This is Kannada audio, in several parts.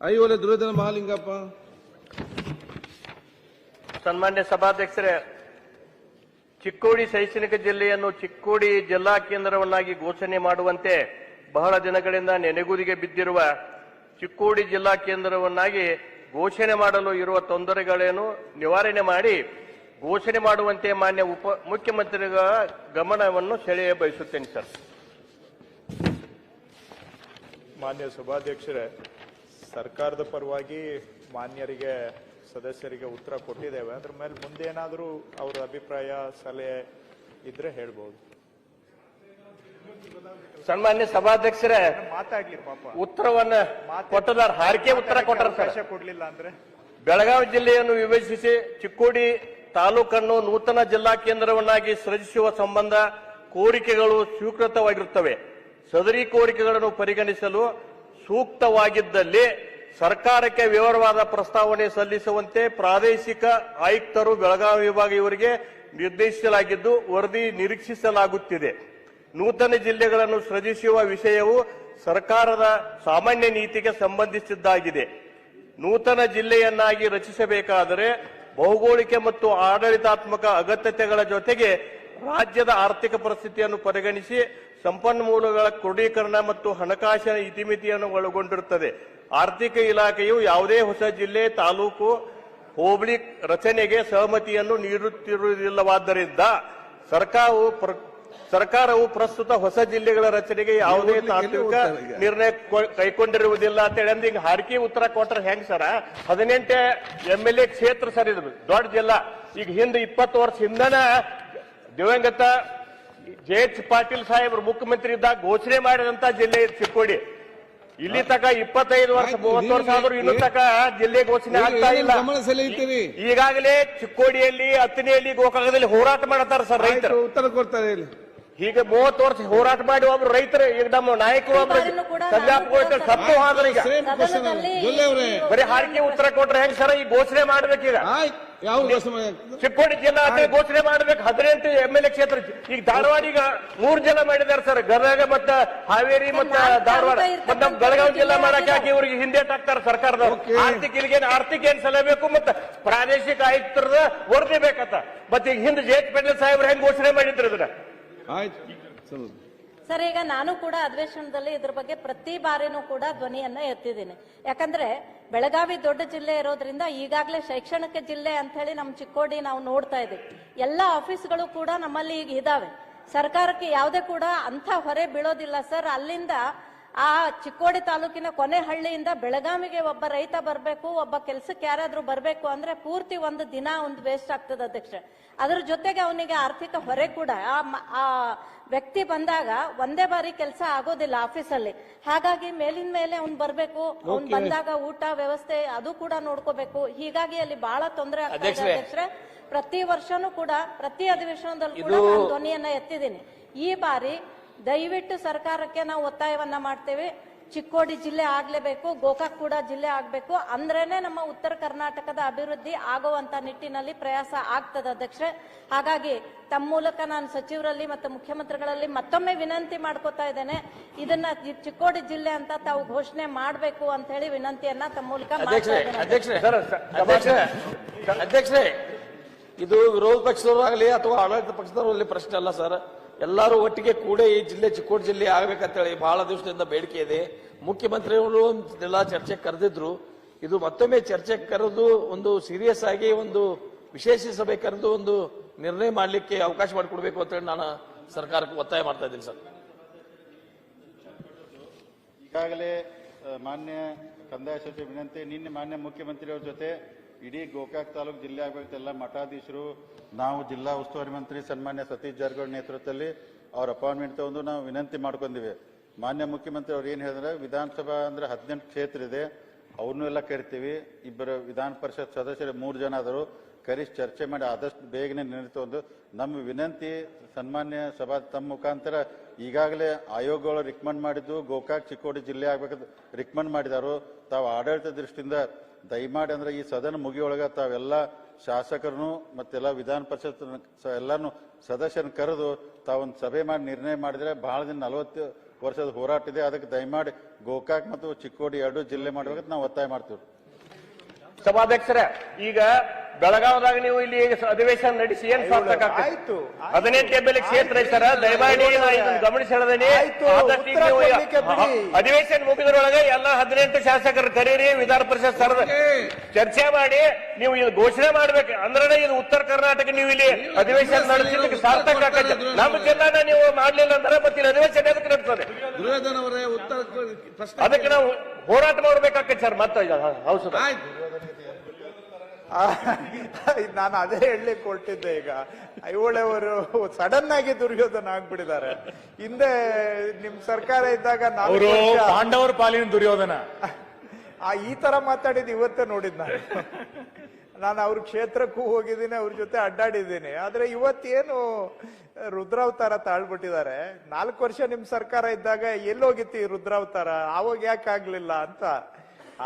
ಐಹೊಳೆ ದುರ್ಯೋಧನ ಮಹಾಲಿಂಗಪ್ಪ. ಸನ್ಮಾನ್ಯ ಸಭಾಧ್ಯಕ್ಷರೇ, ಚಿಕ್ಕೋಡಿ ಶೈಕ್ಷಣಿಕ ಜಿಲ್ಲೆಯನ್ನು ಚಿಕ್ಕೋಡಿ ಜಿಲ್ಲಾ ಕೇಂದ್ರವನ್ನಾಗಿ ಘೋಷಣೆ ಮಾಡುವಂತೆ ಬಹಳ ದಿನಗಳಿಂದ ನೆನೆಗುದಿಗೆ ಬಿದ್ದಿರುವ ಚಿಕ್ಕೋಡಿ ಜಿಲ್ಲಾ ಕೇಂದ್ರವನ್ನಾಗಿ ಘೋಷಣೆ ಮಾಡಲು ಇರುವ ತೊಂದರೆಗಳನ್ನು ನಿವಾರಣೆ ಮಾಡಿ ಘೋಷಣೆ ಮಾಡುವಂತೆ ಮಾನ್ಯ ಮುಖ್ಯಮಂತ್ರಿಗಳ ಗಮನವನ್ನು ಸೆಳೆಯ ಬಯಸುತ್ತೇನೆ ಸರ್. ಮಾನ್ಯ ಸಭಾಧ್ಯಕ್ಷರೇ, ಸರ್ಕಾರದ ಪರವಾಗಿ ಮಾನ್ಯರಿಗೆ ಸದಸ್ಯರಿಗೆ ಉತ್ತರ ಕೊಟ್ಟಿದ್ದೇವೆ. ಅದ್ರ ಮೇಲೆ ಮುಂದೆ ಏನಾದರೂ ಅವರ ಅಭಿಪ್ರಾಯ ಸಲಹೆ ಇದ್ರೆ ಹೇಳ್ಬೋದು. ಸನ್ಮಾನ್ಯ ಸಭಾಧ್ಯಕ್ಷರೇ, ಮಾತಾಡ್ಲಿ ಪಾಪ. ಉತ್ತರವನ್ನ ಕೊಟ್ಟದಾರ ಹಾರಿಕೆ ಉತ್ತರ ಕೊಟ್ಟರ ಅವಕಾಶ ಕೊಡ್ಲಿಲ್ಲ ಅಂದ್ರೆ ಬೆಳಗಾವಿ ಜಿಲ್ಲೆಯನ್ನು ವಿಭಜಿಸಿ ಚಿಕ್ಕೋಡಿ ತಾಲೂಕನ್ನು ನೂತನ ಜಿಲ್ಲಾ ಕೇಂದ್ರವನ್ನಾಗಿ ಸೃಜಿಸುವ ಸಂಬಂಧ ಕೋರಿಕೆಗಳು ಸ್ವೀಕೃತವಾಗಿರುತ್ತವೆ. ಸದರಿ ಕೋರಿಕೆಗಳನ್ನು ಪರಿಗಣಿಸಲು ಸೂಕ್ತವಾಗಿದ್ದಲ್ಲಿ ಸರ್ಕಾರಕ್ಕೆ ವಿವರವಾದ ಪ್ರಸ್ತಾವನೆ ಸಲ್ಲಿಸುವಂತೆ ಪ್ರಾದೇಶಿಕ ಆಯುಕ್ತರು ಬೆಳಗಾವಿ ವಿಭಾಗ ಇವರಿಗೆ ನಿರ್ದೇಶಿಸಲಾಗಿದ್ದು ವರದಿ ನಿರೀಕ್ಷಿಸಲಾಗುತ್ತಿದೆ. ನೂತನ ಜಿಲ್ಲೆಗಳನ್ನು ಸೃಜಿಸುವ ವಿಷಯವು ಸರ್ಕಾರದ ಸಾಮಾನ್ಯ ನೀತಿಗೆ ಸಂಬಂಧಿಸಿದ್ದಾಗಿದೆ. ನೂತನ ಜಿಲ್ಲೆಯನ್ನಾಗಿ ರಚಿಸಬೇಕಾದರೆ ಭೌಗೋಳಿಕ ಮತ್ತು ಆಡಳಿತಾತ್ಮಕ ಅಗತ್ಯತೆಗಳ ಜೊತೆಗೆ ರಾಜ್ಯದ ಆರ್ಥಿಕ ಪರಿಸ್ಥಿತಿಯನ್ನು ಪರಿಗಣಿಸಿ ಸಂಪನ್ಮೂಲಗಳ ಕ್ರೋಢೀಕರಣ ಮತ್ತು ಹಣಕಾಸಿನ ಇತಿಮಿತಿಯನ್ನು ಒಳಗೊಂಡಿರುತ್ತದೆ. ಆರ್ಥಿಕ ಇಲಾಖೆಯು ಯಾವುದೇ ಹೊಸ ಜಿಲ್ಲೆ, ತಾಲೂಕು, ಹೋಬಳಿ ರಚನೆಗೆ ಸಹಮತಿಯನ್ನು ನೀಡುತ್ತಿರುವುದಿಲ್ಲವಾದ್ದರಿಂದ ಸರ್ಕಾರವು ಪ್ರಸ್ತುತ ಹೊಸ ಜಿಲ್ಲೆಗಳ ರಚನೆಗೆ ಯಾವುದೇ ತಾಂತ್ರಿಕ ನಿರ್ಣಯ ಕೈಗೊಂಡಿರುವುದಿಲ್ಲ ಅಂತ ಹೇಳಿ ಈಗ ಹಾರಿಕೆ ಉತ್ತರ ಕೊಟ್ಟರೆ ಹೆಂಗ್ ಸರ? 18 MLA ಕ್ಷೇತ್ರ ಸರ್, ಇದು ದೊಡ್ಡ ಜಿಲ್ಲಾ. ಈಗ ಹಿಂದೆ 20 ವರ್ಷ ಹಿಂದನ ದಿವಂಗತ JH ಪಾಟೀಲ್ ಸಾಹೇಬರು ಮುಖ್ಯಮಂತ್ರಿ ಇದ್ದಾಗ ಘೋಷಣೆ ಮಾಡಿದಂತ ಜಿಲ್ಲೆ ಚಿಕ್ಕೋಡಿ. ಇಲ್ಲಿ ತಕ 25 ವರ್ಷ 30 ವರ್ಷ ಆದ್ರೂ ಇನ್ನೂ ತಕ ಜಿಲ್ಲೆ ಘೋಷಣೆ ಆಗ್ತಾ ಇಲ್ಲ. ಈಗಾಗಲೇ ಚಿಕ್ಕೋಡಿಯಲ್ಲಿ, ಅತ್ತನೆಯಲ್ಲಿ, ಗೋಕಾಕದಲ್ಲಿ ಹೋರಾಟ ಮಾಡತಾರ ಸರ್ ರೈತರು. ಉತ್ತರ ಕೊಡ್ತಾರೆ. ಹೀಗೆ 30 ವರ್ಷ ಹೋರಾಟ ಮಾಡಿ ಒಬ್ರು ರೈತರು, ಈಗ ನಮ್ಮ ನಾಯಕರು ಒಬ್ರು ಸತ್ತು ಹೋದ್ರೆ ಈಗ ಬರೀ ಹಾರಿಕೆ ಉತ್ತರ ಕೊಟ್ರೆ ಹೆಂಗ್ ಸರ್? ಈ ಘೋಷಣೆ ಮಾಡ್ಬೇಕೀಗ ಚಿಕ್ಕೋಡಿ ಜಿಲ್ಲಾ ಅಂತ ಘೋಷಣೆ ಮಾಡ್ಬೇಕು. 18 MLA ಕ್ಷೇತ್ರ. ಈಗ ಧಾರವಾಡ ಈಗ 3 ಜಿಲ್ಲಾ ಮಾಡಿದ್ದಾರೆ ಸರ್, ಗದಗ ಮತ್ತ ಹಾವೇರಿ ಮತ್ತ ಧಾರವಾಡ. ಮತ್ತ ನಮ್ ಬೆಳಗಾವಿ ಜಿಲ್ಲಾ ಮಾಡಕ್ಕೆ ಹಾಕಿ ಇವ್ರಿಗೆ ಹಿಂದೆ ಹಾಕ್ತಾರೆ ಸರ್ಕಾರದವ್ರು. ಆರ್ಥಿಕ ಏನ್ ಸಲಹಬೇಕು ಮತ್ತ ಪ್ರಾದೇಶಿಕ ಆಯುಕ್ತರದ ವರದಿ ಬೇಕತ್ತ. ಮತ್ತೆ ಈಗ ಹಿಂದೆ JH ಪಾಟೀಲ್ ಸಾಹೇಬ್ರು ಹೆಂಗ್ ಘೋಷಣೆ ಮಾಡಿದ್ರು ಇದನ್ನ? ಸರ್, ಈಗ ನಾನು ಕೂಡ ಅಧಿವೇಶನದಲ್ಲಿ ಇದ್ರ ಬಗ್ಗೆ ಪ್ರತಿ ಬಾರಿನೂ ಕೂಡ ಧ್ವನಿಯನ್ನ ಎತ್ತಿದ್ದೀನಿ. ಯಾಕಂದ್ರೆ ಬೆಳಗಾವಿ ದೊಡ್ಡ ಜಿಲ್ಲೆ ಇರೋದ್ರಿಂದ ಈಗಾಗಲೇ ಶೈಕ್ಷಣಿಕ ಜಿಲ್ಲೆ ಅಂತ ಹೇಳಿ ನಮ್ಮ ಚಿಕ್ಕೋಡಿ ನಾವು ನೋಡ್ತಾ ಇದ್ದೀವಿ. ಎಲ್ಲ ಆಫೀಸ್ಗಳು ಕೂಡ ನಮ್ಮಲ್ಲಿ ಈಗ ಇದಾವೆ. ಸರ್ಕಾರಕ್ಕೆ ಯಾವುದೇ ಕೂಡ ಅಂತ ಹೊರೆ ಬೀಳೋದಿಲ್ಲ ಸರ್. ಅಲ್ಲಿಂದ ಆ ಚಿಕ್ಕೋಡಿ ತಾಲೂಕಿನ ಕೊನೆ ಹಳ್ಳಿಯಿಂದ ಬೆಳಗಾವಿಗೆ ಒಬ್ಬ ರೈತ ಬರಬೇಕು, ಒಬ್ಬ ಕೆಲಸಕ್ಕೆ ಯಾರಾದ್ರೂ ಬರಬೇಕು ಅಂದ್ರೆ ಪೂರ್ತಿ ಒಂದು ದಿನ ವೇಸ್ಟ್ ಆಗ್ತದೆ ಅಧ್ಯಕ್ಷ. ಅದ್ರ ಜೊತೆಗೆ ಅವನಿಗೆ ಆರ್ಥಿಕ ಹೊರೆ ಕೂಡ. ಆ ವ್ಯಕ್ತಿ ಬಂದಾಗ ಒಂದೇ ಬಾರಿ ಕೆಲಸ ಆಗೋದಿಲ್ಲ ಆಫೀಸಲ್ಲಿ. ಹಾಗಾಗಿ ಮೇಲಿನ ಮೇಲೆ ಅವ್ನು ಬರ್ಬೇಕು, ಅವ್ನು ಬಂದಾಗ ಊಟ ವ್ಯವಸ್ಥೆ ಅದು ಕೂಡ ನೋಡ್ಕೋಬೇಕು. ಹೀಗಾಗಿ ಅಲ್ಲಿ ಬಹಳ ತೊಂದರೆ ಆಗ್ತದೆ ಅಧ್ಯಕ್ಷರೇ. ಪ್ರತಿ ವರ್ಷನೂ ಕೂಡ ಪ್ರತಿ ಅಧಿವೇಶನದಲ್ಲಿ ಕೂಡ ನಾನು ಧ್ವನಿಯನ್ನ ಎತ್ತಿದ್ದೀನಿ. ಈ ಬಾರಿ ದಯವಿಟ್ಟು ಸರ್ಕಾರಕ್ಕೆ ನಾವು ಒತ್ತಾಯವನ್ನ ಮಾಡ್ತೇವೆ. ಚಿಕ್ಕೋಡಿ ಜಿಲ್ಲೆ ಆಗ್ಲೇಬೇಕು, ಗೋಕಾಕ್ ಕೂಡ ಜಿಲ್ಲೆ ಆಗ್ಬೇಕು. ಅಂದ್ರೇನೆ ನಮ್ಮ ಉತ್ತರ ಕರ್ನಾಟಕದ ಅಭಿವೃದ್ಧಿ ಆಗುವಂತ ನಿಟ್ಟಿನಲ್ಲಿ ಪ್ರಯಾಸ ಆಗ್ತದೆ ಅಧ್ಯಕ್ಷರೇ. ಹಾಗಾಗಿ ತಮ್ಮ ಮೂಲಕ ನಾನು ಸಚಿವರಲ್ಲಿ ಮತ್ತು ಮುಖ್ಯಮಂತ್ರಿಗಳಲ್ಲಿ ಮತ್ತೊಮ್ಮೆ ವಿನಂತಿ ಮಾಡ್ಕೋತಾ ಇದ್ದೇನೆ, ಇದನ್ನ ಚಿಕ್ಕೋಡಿ ಜಿಲ್ಲೆ ಅಂತ ತಾವು ಘೋಷಣೆ ಮಾಡಬೇಕು ಅಂತ ಹೇಳಿ ವಿನಂತಿಯನ್ನ ತಮ್ಮ ಮೂಲಕ ಅಧ್ಯಕ್ಷರೇ, ಇದು ವಿರೋಧ ಪಕ್ಷದವರಾಗಲಿ ಅಥವಾ ಆಡಳಿತ ಪಕ್ಷದವರಲ್ಲಿ ಪ್ರಶ್ನೆ ಅಲ್ಲ ಸರ್. ಎಲ್ಲರೂ ಒಟ್ಟಿಗೆ ಕೂಡ ಈ ಜಿಲ್ಲೆ ಚಿಕ್ಕೋಡಿ ಜಿಲ್ಲೆ ಆಗ್ಬೇಕಂತೇಳಿ ಬಹಳ ದಿವಸದಿಂದ ಬೇಡಿಕೆ ಇದೆ. ಮುಖ್ಯಮಂತ್ರಿಗಳು ಎಲ್ಲ ಚರ್ಚೆ ಕರೆದಿದ್ರು. ಇದು ಮತ್ತೊಮ್ಮೆ ಚರ್ಚೆ ಕರೆದು ಒಂದು ಸೀರಿಯಸ್ ಆಗಿ ಒಂದು ವಿಶೇಷ ಸಭೆ ಕರೆದು ಒಂದು ನಿರ್ಣಯ ಮಾಡಲಿಕ್ಕೆ ಅವಕಾಶ ಮಾಡಿಕೊಡ್ಬೇಕು ಅಂತೇಳಿ ನಾನು ಸರ್ಕಾರಕ್ಕೆ ಒತ್ತಾಯ ಮಾಡ್ತಾ ಇದ್ದೀನಿ ಸರ್. ಈಗಾಗಲೇ ಮಾನ್ಯ ಕಂದಾಯ ಸಚಿವ ವಿನಂತಿ, ನಿನ್ನೆ ಮಾನ್ಯ ಮುಖ್ಯಮಂತ್ರಿಯವರ ಜೊತೆ ಇಡೀ ಗೋಕಾಕ್ ತಾಲೂಕು ಜಿಲ್ಲೆ ಆಗಬೇಕು ಎಲ್ಲ ಮಠಾಧೀಶರು, ನಾವು ಜಿಲ್ಲಾ ಉಸ್ತುವಾರಿ ಮಂತ್ರಿ ಸನ್ಮಾನ್ಯ ಸತೀಶ್ ಜಾರಕಿಹೊಳಿ ನೇತೃತ್ವದಲ್ಲಿ ಅವ್ರ ಅಪಾಯಿಂಟ್ಮೆಂಟ್ ತಗೊಂಡು ನಾವು ವಿನಂತಿ ಮಾಡ್ಕೊಂಡಿವಿ. ಮಾನ್ಯ ಮುಖ್ಯಮಂತ್ರಿ ಅವ್ರು ಏನು ಹೇಳಿದ್ರೆ, ವಿಧಾನಸಭಾ ಅಂದ್ರೆ 18 ಕ್ಷೇತ್ರ ಇದೆ, ಅವ್ರನ್ನೂ ಎಲ್ಲ ಕರಿತೀವಿ. ಇಬ್ಬರು ವಿಧಾನ ಪರಿಷತ್ ಸದಸ್ಯರು 3 ಜನ ಆದರು, ಕರೆಸಿ ಚರ್ಚೆ ಮಾಡಿ ಆದಷ್ಟು ಬೇಗನೆ ನಿರ್ಣಯ ತಗೊಂಡು ನಮ್ಮ ವಿನಂತಿ ಸನ್ಮಾನ್ಯ ಸಭಾ ತಮ್ಮ ಮುಖಾಂತರ ಈಗಾಗಲೇ ಆಯೋಗಗಳು ರಿಕಮೆಂಡ್ ಮಾಡಿದ್ದು ಗೋಕಾಕ್ ಚಿಕ್ಕೋಡಿ ಜಿಲ್ಲೆ ಆಗ್ಬೇಕಂತ ರಿಕಮೆಂಡ್ ಮಾಡಿದಾರು. ತಾವು ಆಡಳಿತ ದೃಷ್ಟಿಯಿಂದ ದಯಮಾಡಿ ಅಂದ್ರೆ ಈ ಸದನ ಮುಗಿಯೊಳಗ ತಾವೆಲ್ಲ ಶಾಸಕರನ್ನು ಮತ್ತೆಲ್ಲ ವಿಧಾನ ಪರಿಷತ್ ಎಲ್ಲಾನು ಸದಸ್ಯರನ್ನು ಕರೆದು ತಾವೊಂದು ಸಭೆ ಮಾಡಿ ನಿರ್ಣಯ ಮಾಡಿದ್ರೆ ಬಹಳ ದಿನ ವರ್ಷದ ಹೋರಾಟ ಇದೆ. ಅದಕ್ಕೆ ದಯಮಾಡಿ ಗೋಕಾಕ್ ಮತ್ತು ಚಿಕ್ಕೋಡಿ ಎರಡು ಜಿಲ್ಲೆ ಮಾಡ್ಬೇಕಂತ ನಾವು ಒತ್ತಾಯ ಮಾಡ್ತೀವಿ. ಸಭಾಧ್ಯಕ್ಷರೇ, ಈಗ ಬೆಳಗಾವದಾಗ ನೀವು ಇಲ್ಲಿ ಅಧಿವೇಶನ ನಡೆಸಿ ಏನ್ ಸಾರ್ಥಕ ಆಯ್ತು 18 MLA ಕ್ಷೇತ್ರ ಐತಾರ, ದಯಮಾಡಿ ಇದನ್ನು ಗಮನಿಸಿ ಹೇಳದನಿ. ಆದಷ್ಟು ಈಗ ನೀವು ಅಧಿವೇಶನ ಮುಗಿದ್ರೊಳಗೆ ಎಲ್ಲ 18 ಶಾಸಕರು ಕರೀರಿ, ವಿಧಾನ ಪರಿಷತ್ ಸರದ ಚರ್ಚೆ ಮಾಡಿ ನೀವು ಇದು ಘೋಷಣೆ ಮಾಡ್ಬೇಕು. ಅಂದ್ರೆ ಇದು ಉತ್ತರ ಕರ್ನಾಟಕ ನೀವು ಇಲ್ಲಿ ಅಧಿವೇಶನ ನಡೆಸಿದ್ದಕ್ಕೆ ಸಾರ್ಥಕ ಆಗತ್ತೆ. ನಮ್ಮ ಜಿಲ್ಲಾನ ನೀವು ಮಾಡ್ಲಿಲ್ಲ ಅಂದ್ರೆ ಮತ್ತೆ ಇಲ್ಲಿ ಅಧಿವೇಶನ ಎದಕ್ಕೆ ನಡೆಸ್ತದೆ? ಅದಕ್ಕೆ ನಾವು ಹೋರಾಟ ಮಾಡ್ಬೇಕಾಗತ್ತೆ ಸರ್. ಮತ್ತೆ ಹೌದು, ನಾನು ಅದೇ ಹೇಳಲಿಕ್ಕೆ ಹೊರಟಿದ್ದೆ. ಈಗ ಐಹೊಳೆಯವರು ಸಡನ್ ಆಗಿ ದುರ್ಯೋಧನ ಆಗ್ಬಿಟ್ಟಿದ್ದಾರೆ. ಹಿಂದೆ ನಿಮ್ ಸರ್ಕಾರ ಇದ್ದಾಗ ಪಾಂಡವರ ಪಾಲಿನ ದುರ್ಯೋಧನ ಈ ತರ ಮಾತಾಡಿದ್ ಇವತ್ತೇ ನೋಡಿದ್ ನಾನು ಅವ್ರ ಕ್ಷೇತ್ರಕ್ಕೂ ಹೋಗಿದ್ದೀನಿ, ಅವ್ರ ಜೊತೆ ಅಡ್ಡಾಡಿದ್ದೀನಿ. ಆದ್ರೆ ಇವತ್ತೇನು ರುದ್ರಾವತಾರ ತಾಳ್ಬಿಟ್ಟಿದ್ದಾರೆ. 4 ವರ್ಷ ನಿಮ್ ಸರ್ಕಾರ ಇದ್ದಾಗ ಎಲ್ಲೋಗಿತ್ತು ಈ ರುದ್ರಾವತಾರ, ಆವಾಗ ಯಾಕೆ ಆಗ್ಲಿಲ್ಲ ಅಂತ.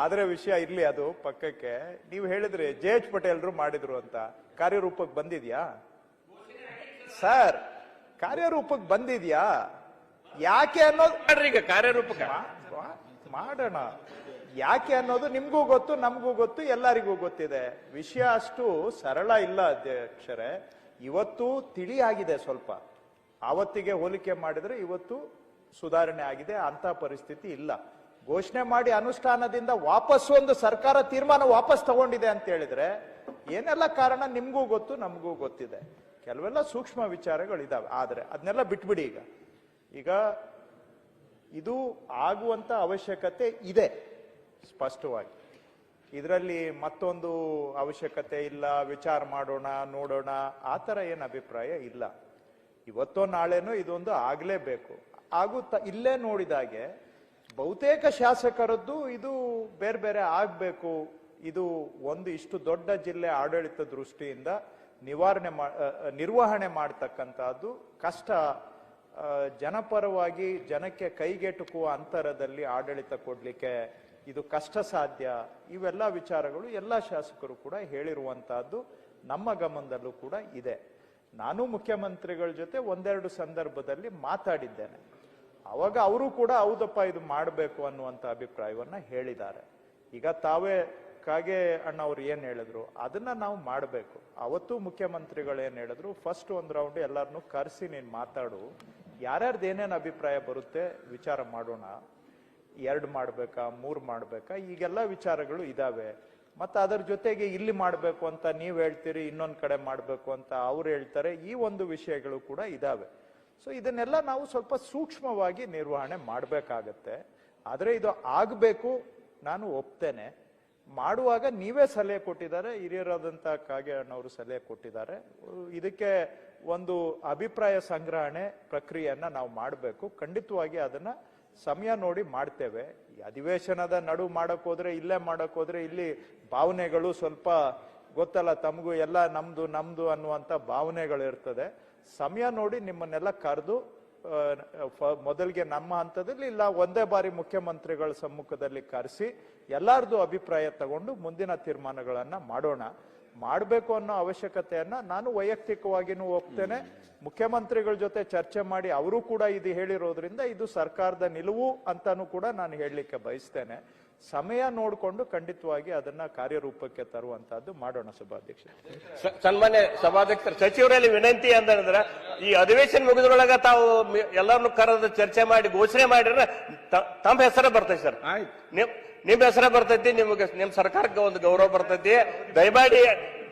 ಆದ್ರೆ ವಿಷಯ ಇರ್ಲಿ, ಅದು ಪಕ್ಕಕ್ಕೆ. ನೀವು ಹೇಳಿದ್ರಿ JH ಪಟೇಲ್ರು ಮಾಡಿದ್ರು ಅಂತ. ಕಾರ್ಯರೂಪಕ್ಕೆ ಬಂದಿದ್ಯಾ ಸರ್? ಕಾರ್ಯರೂಪಕ್ಕೆ ಬಂದಿದ್ಯಾ? ಯಾಕೆ ಅನ್ನೋದು ಈಗ ಕಾರ್ಯರೂಪಕ್ಕೆ ಮಾಡೋಣ. ಯಾಕೆ ಅನ್ನೋದು ನಿಮ್ಗೂ ಗೊತ್ತು, ನಮಗೂ ಗೊತ್ತು, ಎಲ್ಲರಿಗೂ ಗೊತ್ತಿದೆ. ವಿಷಯ ಅಷ್ಟು ಸರಳ ಇಲ್ಲ ಅಧ್ಯಕ್ಷರೇ. ಇವತ್ತು ತಿಳಿಯಾಗಿದೆ ಸ್ವಲ್ಪ. ಆವತ್ತಿಗೆ ಹೋಲಿಕೆ ಮಾಡಿದ್ರೆ ಇವತ್ತು ಸುಧಾರಣೆ ಆಗಿದೆ. ಅಂತ ಪರಿಸ್ಥಿತಿ ಇಲ್ಲ. ಘೋಷಣೆ ಮಾಡಿ ಅನುಷ್ಠಾನದಿಂದ ವಾಪಸ್ ಒಂದು ಸರ್ಕಾರ ತೀರ್ಮಾನ ವಾಪಸ್ ತಗೊಂಡಿದೆ ಅಂತ ಹೇಳಿದ್ರೆ ಏನೆಲ್ಲ ಕಾರಣ ನಿಮ್ಗೂ ಗೊತ್ತು, ನಮಗೂ ಗೊತ್ತಿದೆ. ಕೆಲವೆಲ್ಲ ಸೂಕ್ಷ್ಮ ವಿಚಾರಗಳಿದಾವೆ. ಆದ್ರೆ ಅದನ್ನೆಲ್ಲ ಬಿಟ್ಬಿಡಿ. ಈಗ ಇದು ಆಗುವಂತ ಅವಶ್ಯಕತೆ ಇದೆ ಸ್ಪಷ್ಟವಾಗಿ. ಇದರಲ್ಲಿ ಮತ್ತೊಂದು ಅವಶ್ಯಕತೆ ಇಲ್ಲ, ವಿಚಾರ ಮಾಡೋಣ, ನೋಡೋಣ, ಆ ತರ ಏನು ಅಭಿಪ್ರಾಯ ಇಲ್ಲ. ಇವತ್ತೋ ನಾಳೆನೋ ಇದೊಂದು ಆಗ್ಲೇಬೇಕು. ಇಲ್ಲೇ ನೋಡಿದಾಗೆ ಬಹುತೇಕ ಶಾಸಕರದ್ದು ಇದು ಬೇರೆ ಬೇರೆ ಆಗ್ಬೇಕು. ಇದು ಒಂದು ಇಷ್ಟು ದೊಡ್ಡ ಜಿಲ್ಲೆ ಆಡಳಿತ ದೃಷ್ಟಿಯಿಂದ ನಿರ್ವಹಣೆ ಮಾಡ್ತಕ್ಕಂಥದ್ದು ಕಷ್ಟ. ಜನಪರವಾಗಿ ಜನಕ್ಕೆ ಕೈಗೆಟುಕುವ ಅಂತರದಲ್ಲಿ ಆಡಳಿತ ಕೊಡ್ಲಿಕ್ಕೆ ಇದು ಕಷ್ಟ ಸಾಧ್ಯ. ಇವೆಲ್ಲ ವಿಚಾರಗಳು ಎಲ್ಲ ಶಾಸಕರು ಕೂಡ ಹೇಳಿರುವಂತಹದ್ದು ನಮ್ಮ ಗಮನದಲ್ಲೂ ಕೂಡ ಇದೆ. ನಾನು ಮುಖ್ಯಮಂತ್ರಿಗಳ ಜೊತೆ ಒಂದೆರಡು ಸಂದರ್ಭದಲ್ಲಿ ಮಾತಾಡಿದ್ದೇನೆ. ಅವಾಗ ಅವರು ಕೂಡ ಹೌದಪ್ಪ ಇದು ಮಾಡಬೇಕು ಅನ್ನುವಂತ ಅಭಿಪ್ರಾಯವನ್ನ ಹೇಳಿದ್ದಾರೆ. ಈಗ ತಾವೇ ಕಾಗೆ ಅಣ್ಣವ್ರು ಏನ್ ಹೇಳಿದ್ರು ಅದನ್ನ ನಾವು ಮಾಡಬೇಕು. ಅವತ್ತು ಮುಖ್ಯಮಂತ್ರಿಗಳು ಏನ್ ಹೇಳಿದ್ರು, ಫಸ್ಟ್ ಒಂದ್ ರೌಂಡ್ ಎಲ್ಲಾರನ್ನು ಕರೆಸಿ ನೀನ್ ಮಾತಾಡು, ಯಾರ್ಯಾರ್ದು ಏನೇನ್ ಅಭಿಪ್ರಾಯ ಬರುತ್ತೆ ವಿಚಾರ ಮಾಡೋಣ, 2 ಮಾಡ್ಬೇಕಾ 3 ಮಾಡ್ಬೇಕಾ, ಈಗೆಲ್ಲ ವಿಚಾರಗಳು ಇದಾವೆ. ಮತ್ತೆ ಅದರ ಜೊತೆಗೆ ಇಲ್ಲಿ ಮಾಡ್ಬೇಕು ಅಂತ ನೀವ್ ಹೇಳ್ತೀರಿ, ಇನ್ನೊಂದ್ ಕಡೆ ಮಾಡ್ಬೇಕು ಅಂತ ಅವ್ರು ಹೇಳ್ತಾರೆ. ಈ ಒಂದು ವಿಷಯಗಳು ಕೂಡ ಇದಾವೆ. ಸೊ ಇದನ್ನೆಲ್ಲ ನಾವು ಸ್ವಲ್ಪ ಸೂಕ್ಷ್ಮವಾಗಿ ನಿರ್ವಹಣೆ ಮಾಡಬೇಕಾಗತ್ತೆ. ಆದ್ರೆ ಇದು ಆಗ್ಬೇಕು, ನಾನು ಒಪ್ತೇನೆ. ಮಾಡುವಾಗ ನೀವೇ ಸಲಹೆ ಕೊಟ್ಟಿದ್ದಾರೆ, ಹಿರಿಯರಾದಂತ ಕಾಗೆ ಅಣ್ಣವರು ಸಲಹೆ ಕೊಟ್ಟಿದ್ದಾರೆ. ಇದಕ್ಕೆ ಒಂದು ಅಭಿಪ್ರಾಯ ಸಂಗ್ರಹಣೆ ಪ್ರಕ್ರಿಯೆಯನ್ನ ನಾವು ಮಾಡಬೇಕು. ಖಂಡಿತವಾಗಿ ಅದನ್ನ ಸಮಯ ನೋಡಿ ಮಾಡ್ತೇವೆ. ಅಧಿವೇಶನದ ನಡು ಮಾಡಕ್ ಹೋದ್ರೆ, ಇಲ್ಲೇ ಮಾಡಕ್ ಹೋದ್ರೆ ಇಲ್ಲಿ ಭಾವನೆಗಳು ಸ್ವಲ್ಪ ಗೊತ್ತಲ್ಲ ತಮಗೂ, ಎಲ್ಲ ನಮ್ದು ಅನ್ನುವಂತ ಭಾವನೆಗಳು ಇರ್ತದೆ. ಸಮಯ ನೋಡಿ ನಿಮ್ಮನ್ನೆಲ್ಲ ಕರೆದು ಮೊದಲಿಗೆ ನಮ್ಮ ಹಂತದಲ್ಲಿ ಇಲ್ಲ ಒಂದೇ ಬಾರಿ ಮುಖ್ಯಮಂತ್ರಿಗಳ ಸಮ್ಮುಖದಲ್ಲಿ ಕರೆಸಿ ಎಲ್ಲಾರ್ದು ಅಭಿಪ್ರಾಯ ತಗೊಂಡು ಮುಂದಿನ ತೀರ್ಮಾನಗಳನ್ನ ಮಾಡೋಣ. ಮಾಡಬೇಕು ಅನ್ನೋ ಅವಶ್ಯಕತೆಯನ್ನ ನಾನು ವೈಯಕ್ತಿಕವಾಗಿನೂ ಒಪ್ತೇನೆ. ಮುಖ್ಯಮಂತ್ರಿಗಳ ಜೊತೆ ಚರ್ಚೆ ಮಾಡಿ ಅವರು ಕೂಡ ಇದು ಹೇಳಿರೋದ್ರಿಂದ ಇದು ಸರ್ಕಾರದ ನಿಲುವು ಅಂತಾನು ಕೂಡ ನಾನು ಹೇಳಲಿಕ್ಕೆ ಬಯಸ್ತೇನೆ. ಸಮಯ ನೋಡಿಕೊಂಡು ಖಂಡಿತವಾಗಿ ಅದನ್ನ ಕಾರ್ಯರೂಪಕ್ಕೆ ತರುವಂತಹದ್ದು ಮಾಡೋಣ. ಸಭಾಧ್ಯಕ್ಷ, ಸನ್ಮಾನ್ಯ ಸಭಾಧ್ಯಕ್ಷರು, ಸಚಿವರಲ್ಲಿ ವಿನಂತಿ ಅಂತಂದ್ರೆ ಈ ಅಧಿವೇಶನ ಮುಗಿದ್ರೊಳಗ ತಾವು ಎಲ್ಲರನ್ನು ಕರೆದು ಚರ್ಚೆ ಮಾಡಿ ಘೋಷಣೆ ಮಾಡಿದ್ರೆ ತಮ್ಮ ಹೆಸರೇ ಬರ್ತೈತಿ ಸರ್. ನಿಮ್ ಹೆಸರೇ ಬರ್ತೈತಿ, ನಿಮ್ ಸರ್ಕಾರಕ್ಕೆ ಒಂದು ಗೌರವ ಬರ್ತೈತಿ. ದಯಮಾಡಿ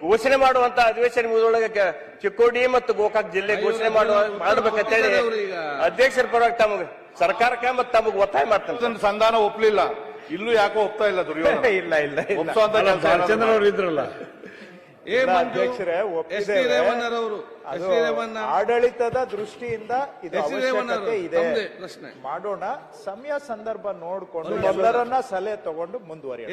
ಘೋಷಣೆ ಮಾಡುವಂತ ಅಧಿವೇಶನ ಮುಗಿದ್ರೊಳಗೆ ಚಿಕ್ಕೋಡಿ ಮತ್ತು ಗೋಕಾಕ್ ಜಿಲ್ಲೆ ಘೋಷಣೆ ಮಾಡ್ಬೇಕಂತೇಳಿ ಅಧ್ಯಕ್ಷರ ಪರವಾಗಿ ತಮಗೆ ಸರ್ಕಾರಕ್ಕೆ ಮತ್ತು ತಮಗೆ ಒತ್ತಾಯ ಮಾಡ್ತಾರೆ. ಸಂಧಾನ ಒಪ್ಲಿಲ್ಲ, ಇಲ್ಲೂ ಯಾಕೋ ಒಪ್ತಾ ಇಲ್ಲ ದುರ್ಯೋಧನ. ಇಲ್ಲ ಚಂದ್ರನವರು ಇದ್ರಲ್ಲ. ಅಧ್ಯಕ್ಷರೇ, ಆಡಳಿತದ ದೃಷ್ಟಿಯಿಂದ ಇದು ಅವಶ್ಯಕತೆ ಇದೆ, ಮಾಡೋಣ. ಸಮಯ ಸಂದರ್ಭ ನೋಡ್ಕೊಂಡು ಎಲ್ಲರನ್ನ ಸಲಹೆ ತಗೊಂಡು ಮುಂದುವರಿಯೋಣ.